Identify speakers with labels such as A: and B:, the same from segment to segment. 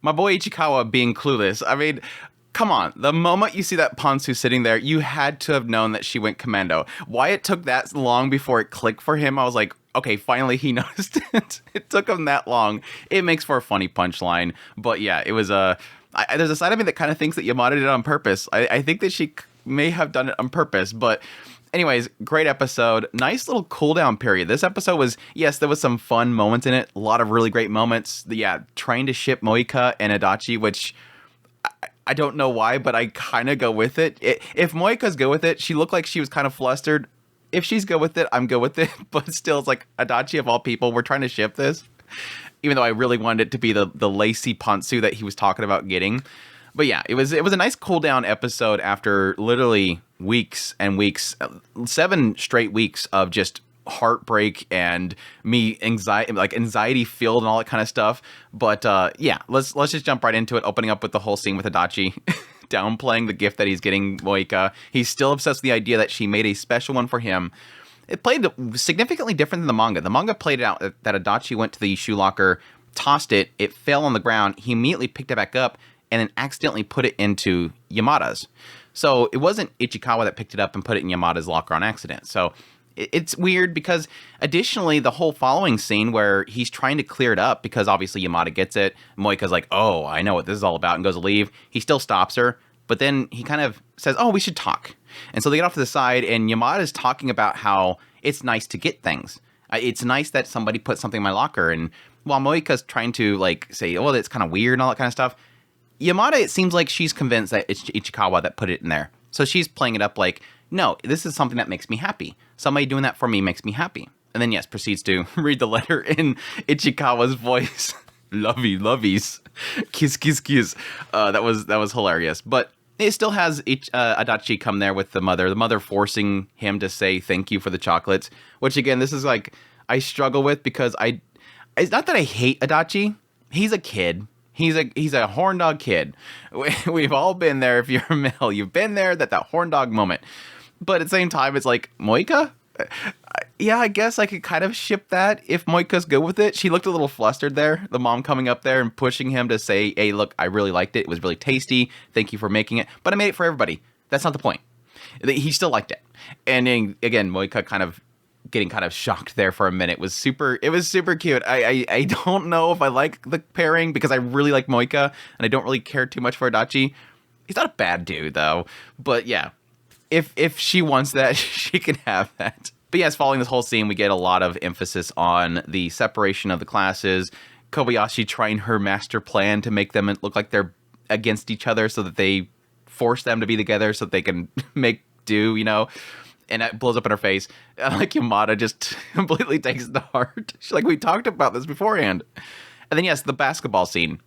A: My boy Ichikawa being clueless. I mean, come on. The moment you see that Ponsu sitting there, you had to have known that she went commando. Why it took that long before it clicked for him, I was like, okay, finally he noticed it. It took him that long. It makes for a funny punchline. But yeah, it was a... there's a side of me that kind of thinks that Yamada did it on purpose. I think that she may have done it on purpose, but... Anyways, great episode. Nice little cooldown period. This episode was, yes, there was some fun moments in it. A lot of really great moments. Yeah, trying to ship Moeka and Adachi, which I don't know why, but I kind of go with it. If Moeka's good with it, she looked like she was kind of flustered. If she's good with it, I'm good with it. But still, it's like, Adachi of all people, we're trying to ship this. Even though I really wanted it to be the lacy pantsu that he was talking about getting. But yeah, it was a nice cool down episode after literally weeks and weeks, 7 straight weeks of just heartbreak and me anxiety filled and all that kind of stuff. But yeah, let's just jump right into it, opening up with the whole scene with Adachi downplaying the gift that he's getting Moeka. He's still obsessed with the idea that she made a special one for him. It played significantly different than the manga. The manga played it out that Adachi went to the shoe locker, tossed it, it fell on the ground, he immediately picked it back up, and then accidentally put it into Yamada's. So it wasn't Ichikawa that picked it up and put it in Yamada's locker on accident. So it's weird because additionally, the whole following scene where he's trying to clear it up because obviously Yamada gets it. Moeka's like, oh, I know what this is all about, and goes to leave. He still stops her, but then he kind of says, oh, we should talk. And so they get off to the side, and Yamada's talking about how it's nice to get things. It's nice that somebody put something in my locker. And while Moeka's trying to like say, oh, that's kind of weird and all that kind of stuff, Yamada, it seems like she's convinced that it's Ichikawa that put it in there. So she's playing it up like, no, this is something that makes me happy. Somebody doing that for me makes me happy. And then, yes, proceeds to read the letter in Ichikawa's voice. Lovies. Kiss, kiss, kiss. That was hilarious. But it still has Adachi come there with the mother forcing him to say thank you for the chocolates. Which, again, this is like, I struggle with because it's not that I hate Adachi. He's a kid. He's a horn dog kid. We've all been there. If you're a male, you've been there. That horn dog moment. But at the same time, it's like, Moeka? Yeah, I guess I could kind of ship that if Moeka's good with it. She looked a little flustered there. The mom coming up there and pushing him to say, hey, look, I really liked it. It was really tasty. Thank you for making it. But I made it for everybody. That's not the point. He still liked it. And then, again, Moeka kind of getting kind of shocked there for a minute. It was super cute. I don't know if I like the pairing because I really like Moeka and I don't really care too much for Adachi. He's not a bad dude though. But yeah, if she wants that, she can have that. But yes, following this whole scene, we get a lot of emphasis on the separation of the classes, Kobayashi trying her master plan to make them look like they're against each other so that they force them to be together so that they can make do, you know. And it blows up in her face. And like Yamada just completely takes it to heart. She's like, we talked about this beforehand. And then, yes, the basketball scene.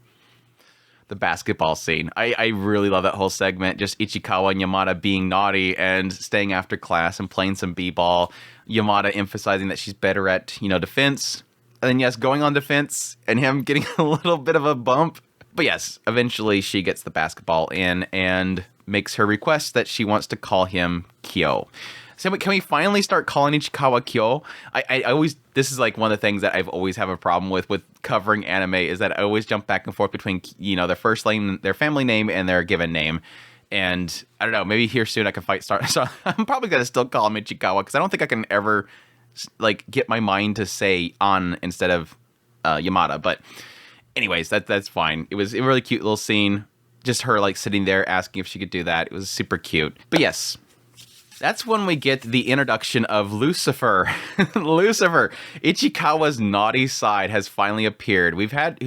A: I really love that whole segment. Just Ichikawa and Yamada being naughty and staying after class and playing some b-ball. Yamada emphasizing that she's better at, defense. And then, yes, going on defense and him getting a little bit of a bump. But yes, eventually she gets the basketball in and makes her request that she wants to call him Kyo. So can we finally start calling Ichikawa Kyo? I always, this is like one of the things that I've always have a problem with covering anime is that I always jump back and forth between, their first name, their family name, and their given name. And I don't know, maybe here soon I can start. So I'm probably going to still call him Ichikawa because I don't think I can ever like get my mind to say An instead of Yamada. But anyways, that's fine. It was a really cute little scene. Just her like sitting there asking if she could do that. It was super cute. But yes. That's when we get the introduction of Lucifer. Lucifer, Ichikawa's naughty side has finally appeared. We've had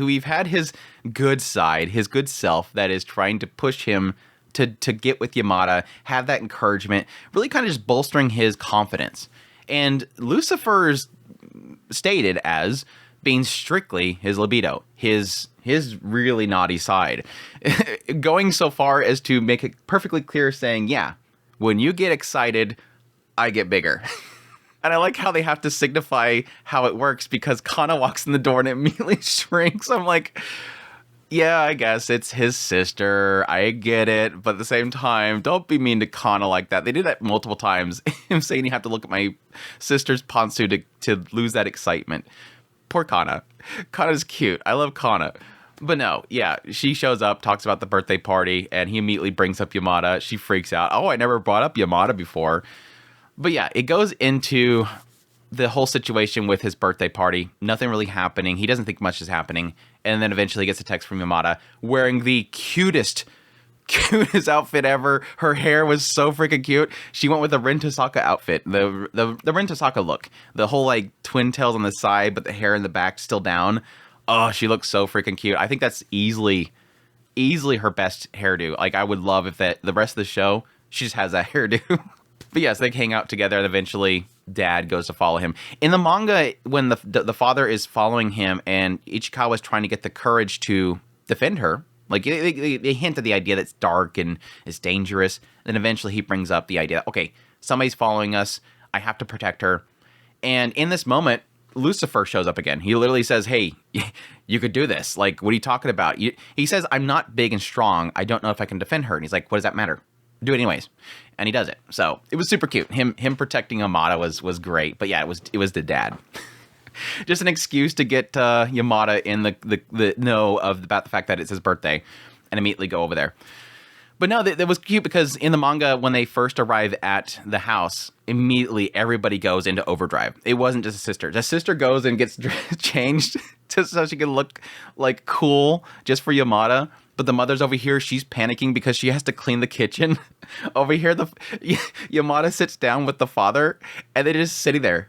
A: his good side, his good self that is trying to push him to get with Yamada, have that encouragement, really kind of just bolstering his confidence. And Lucifer's stated as being strictly his libido, his really naughty side. Going so far as to make it perfectly clear saying, yeah, when you get excited, I get bigger. And I like how they have to signify how it works because Kana walks in the door and it immediately shrinks. I'm like, yeah, I guess it's his sister. I get it. But at the same time, don't be mean to Kana like that. They did that multiple times. Him saying you have to look at my sister's pantsu to lose that excitement. Poor Kana. Kana's cute. I love Kana. But no, yeah, she shows up, talks about the birthday party, and he immediately brings up Yamada. She freaks out. Oh, I never brought up Yamada before. But yeah, it goes into the whole situation with his birthday party. Nothing really happening. He doesn't think much is happening. And then eventually he gets a text from Yamada wearing the cutest outfit ever. Her hair was so freaking cute. She went with the Rin Tohsaka outfit, the Rin Tohsaka look. The whole like twin tails on the side, but the hair in the back still down. Oh, she looks so freaking cute. I think that's easily her best hairdo. Like I would love if that the rest of the show she just has that hairdo. But yes, they hang out together, and eventually Dad goes to follow him. In the manga, when the father is following him, and Ichikawa is trying to get the courage to defend her, like they hint at the idea that it's dark and it's dangerous. Then eventually he brings up the idea, okay, somebody's following us. I have to protect her. And in this moment, Lucifer shows up again. He literally says, hey, you could do this. Like, what are you talking about? He says, I'm not big and strong. I don't know if I can defend her. And he's like, what does that matter? Do it anyways. And he does it. So it was super cute. Him protecting Yamada was great. But yeah, it was the dad. Just an excuse to get Yamada in the know about the fact that it's his birthday and immediately go over there. But no, that was cute because in the manga, when they first arrive at the house, immediately everybody goes into overdrive. It wasn't just a sister. The sister goes and gets changed so she can look like cool just for Yamada. But the mother's over here, she's panicking because she has to clean the kitchen. Over here, Yamada sits down with the father, and they're just sitting there.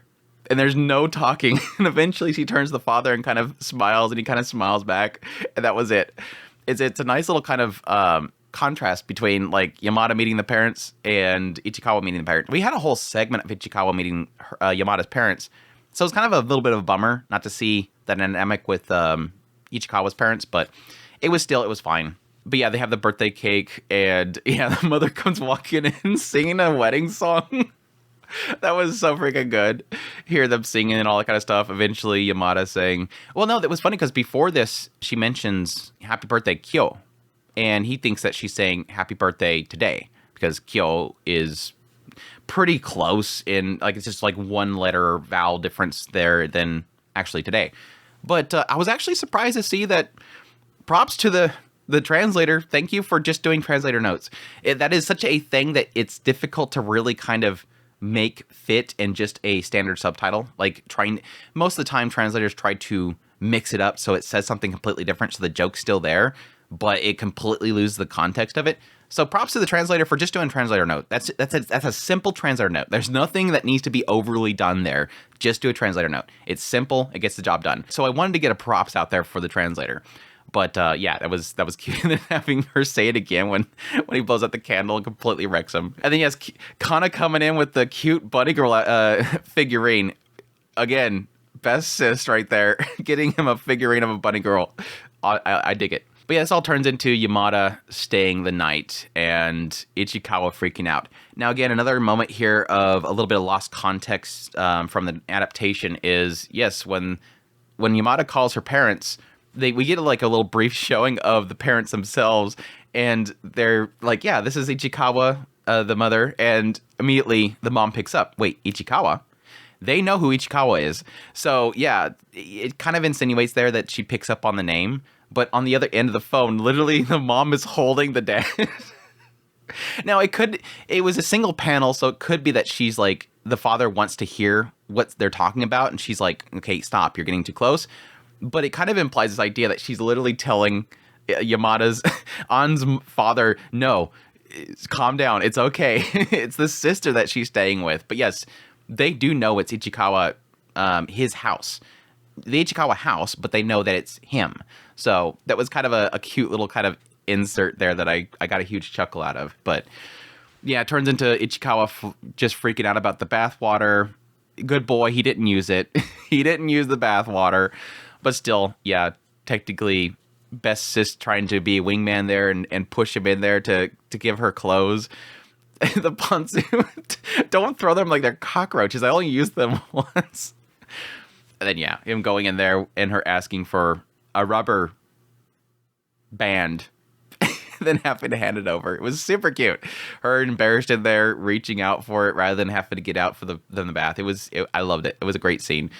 A: And there's no talking. And eventually she turns to the father and kind of smiles, and he kind of smiles back. And that was it. It's a nice little kind of contrast between like Yamada meeting the parents and Ichikawa meeting the parents. We had a whole segment of Ichikawa meeting Yamada's parents. So it's kind of a little bit of a bummer not to see that dynamic with Ichikawa's parents, but it was fine. But yeah, they have the birthday cake, and yeah, the mother comes walking in singing a wedding song. That was so freaking good. Hear them singing and all that kind of stuff. Eventually, Yamada saying, well, no, that was funny because before this, she mentions happy birthday, Kyo. And he thinks that she's saying happy birthday today because Kyo is pretty close in, like, it's just like one letter vowel difference there than actually today. But I was actually surprised to see that. Props to the translator. Thank you for just doing translator notes. That is such a thing that it's difficult to really kind of make fit in just a standard subtitle. Like most of the time translators try to mix it up so it says something completely different so the joke's still there, but it completely loses the context of it. So props to the translator for just doing translator note. That's a simple translator note. There's nothing that needs to be overly done there. Just do a translator note. It's simple. It gets the job done. So I wanted to get a props out there for the translator. But yeah, that was cute. And then having her say it again when he blows out the candle and completely wrecks him. And then he has Kana coming in with the cute bunny girl figurine. Again, best sis right there. Getting him a figurine of a bunny girl. I dig it. But yeah, this all turns into Yamada staying the night and Ichikawa freaking out. Now again, another moment here of a little bit of lost context from the adaptation is, yes, when Yamada calls her parents, we get like a little brief showing of the parents themselves, and they're like, yeah, this is Ichikawa, the mother, and immediately the mom picks up, wait, Ichikawa? They know who Ichikawa is. So yeah, it kind of insinuates there that she picks up on the name, but on the other end of the phone, literally the mom is holding the dad. Now it was a single panel, so it could be that she's like, the father wants to hear what they're talking about, and she's like, okay, stop, you're getting too close. But it kind of implies this idea that she's literally telling Yamada's An's father, no, calm down, it's okay. It's the sister that she's staying with. But yes, they do know it's Ichikawa, his house. The Ichikawa house, but they know that it's him. So that was kind of a cute little kind of insert there that I got a huge chuckle out of. But yeah, it turns into Ichikawa just freaking out about the bathwater. Good boy, he didn't use it. He didn't use the bathwater. But still, yeah, technically, best sis trying to be a wingman there and push him in there to give her clothes. The pontoon, don't throw them like they're cockroaches. I only used them once. And then, yeah, him going in there and her asking for a rubber band, then having to hand it over. It was super cute. Her embarrassed in there, reaching out for it rather than having to get out for the bath. I loved it. It was a great scene.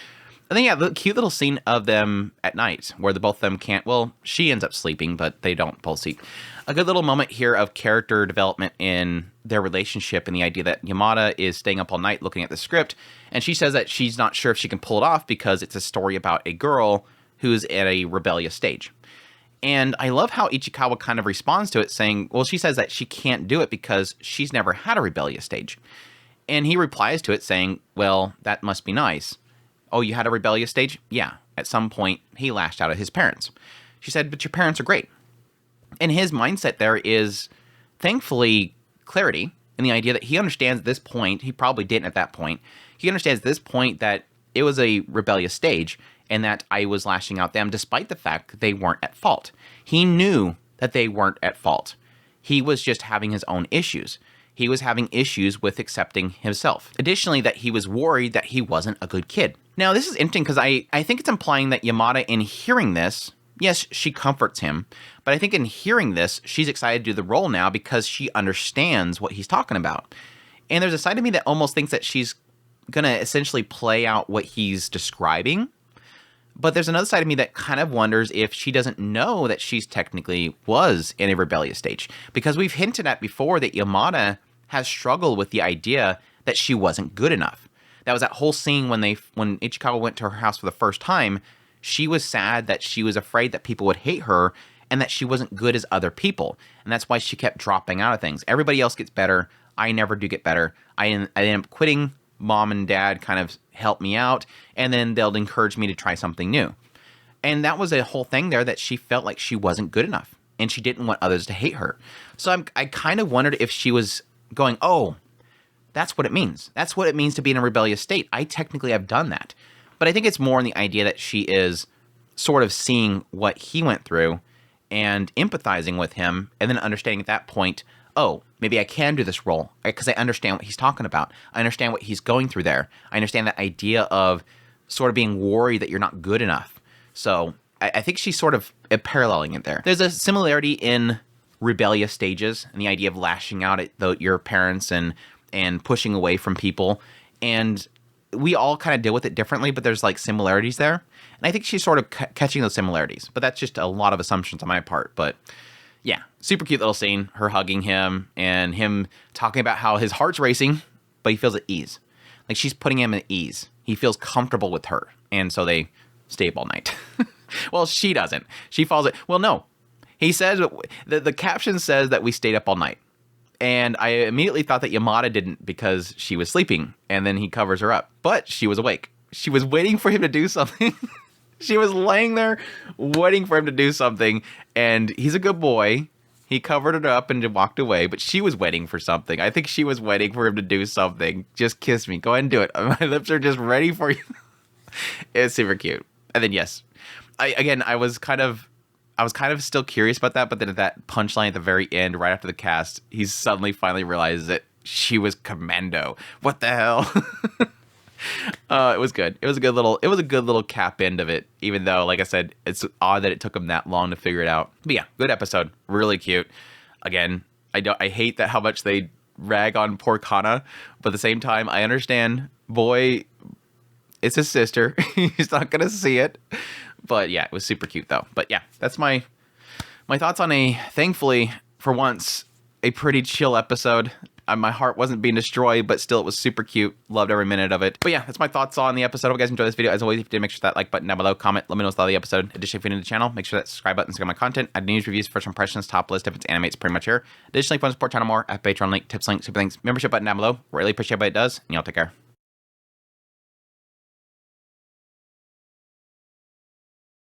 A: And then, yeah, the cute little scene of them at night where the both of them can't, well, she ends up sleeping, but they don't both sleep. A good little moment here of character development in their relationship and the idea that Yamada is staying up all night looking at the script. And she says that she's not sure if she can pull it off because it's a story about a girl who's at a rebellious stage. And I love how Ichikawa kind of responds to it saying, well, she says that she can't do it because she's never had a rebellious stage. And he replies to it saying, well, that must be nice. Oh, you had a rebellious stage? Yeah. At some point, he lashed out at his parents. She said, but your parents are great. And his mindset there is, thankfully, clarity in the idea that he understands at this point, he probably didn't at that point, he understands at this point that it was a rebellious stage and that I was lashing out them despite the fact that they weren't at fault. He knew that they weren't at fault. He was just having his own issues. He was having issues with accepting himself. Additionally, that he was worried that he wasn't a good kid. Now, this is interesting because I think it's implying that Yamada, in hearing this, yes, she comforts him, but I think in hearing this, she's excited to do the role now because she understands what he's talking about. And there's a side of me that almost thinks that she's going to essentially play out what he's describing. But there's another side of me that kind of wonders if she doesn't know that she's technically was in a rebellious stage. Because we've hinted at before that Yamada has struggled with the idea that she wasn't good enough. That was that whole scene when Ichikawa went to her house for the first time. She was sad that she was afraid that people would hate her and that she wasn't good as other people. And that's why she kept dropping out of things. Everybody else gets better. I never do get better. I end up quitting. Mom and dad kind of help me out, and then they'll encourage me to try something new. And that was a whole thing there that she felt like she wasn't good enough, and she didn't want others to hate her. So I kind of wondered if she was going, oh, that's what it means. That's what it means to be in a rebellious state. I technically have done that. But I think it's more in the idea that she is sort of seeing what he went through and empathizing with him, and then understanding at that point, oh, maybe I can do this role because I understand what he's talking about. I understand what he's going through there. I understand that idea of sort of being worried that you're not good enough. So I think she's sort of paralleling it there. There's a similarity in rebellious stages and the idea of lashing out at your parents and pushing away from people. And we all kind of deal with it differently, but there's like similarities there. And I think she's sort of catching those similarities. But that's just a lot of assumptions on my part. But yeah, super cute little scene, her hugging him and him talking about how his heart's racing, but he feels at ease. Like she's putting him at ease. He feels comfortable with her. And so they stay up all night. Well, she doesn't. She falls it. Well, no. He says, the caption says that we stayed up all night. And I immediately thought that Yamada didn't because she was sleeping. And then he covers her up. But she was awake. She was waiting for him to do something. She was laying there waiting for him to do something, and he's a good boy. He covered it up and walked away, but she was waiting for something. I think she was waiting for him to do something. Just kiss me. Go ahead and do it. My lips are just ready for you. It's super cute. And then, yes, I was kind of still curious about that, but then at that punchline at the very end, right after the cast, he suddenly finally realizes that she was Commando. What the hell? It was good. It was a good little cap end of it, even though, like I said, it's odd that it took them that long to figure it out. But yeah, good episode. Really cute. Again, I hate that how much they rag on poor Kana, but at the same time, I understand. Boy, it's his sister. He's not gonna see it. But yeah, it was super cute though. But yeah, that's my thoughts on thankfully, for once, a pretty chill episode. My heart wasn't being destroyed, but still it was super cute. Loved every minute of it. But yeah, that's my thoughts on the episode. Hope you guys enjoyed this video. As always, if you did, make sure that like button down below, comment, let me know what's thought of the episode. Additionally, if you're new to the channel, make sure that subscribe button, check out my content. I do news, reviews, first impressions, top list, if it's anime, it's pretty much here. Additionally, if you want to support channel more, at Patreon link, tips link, super links, membership button down below. Really appreciate what it does, and y'all take care.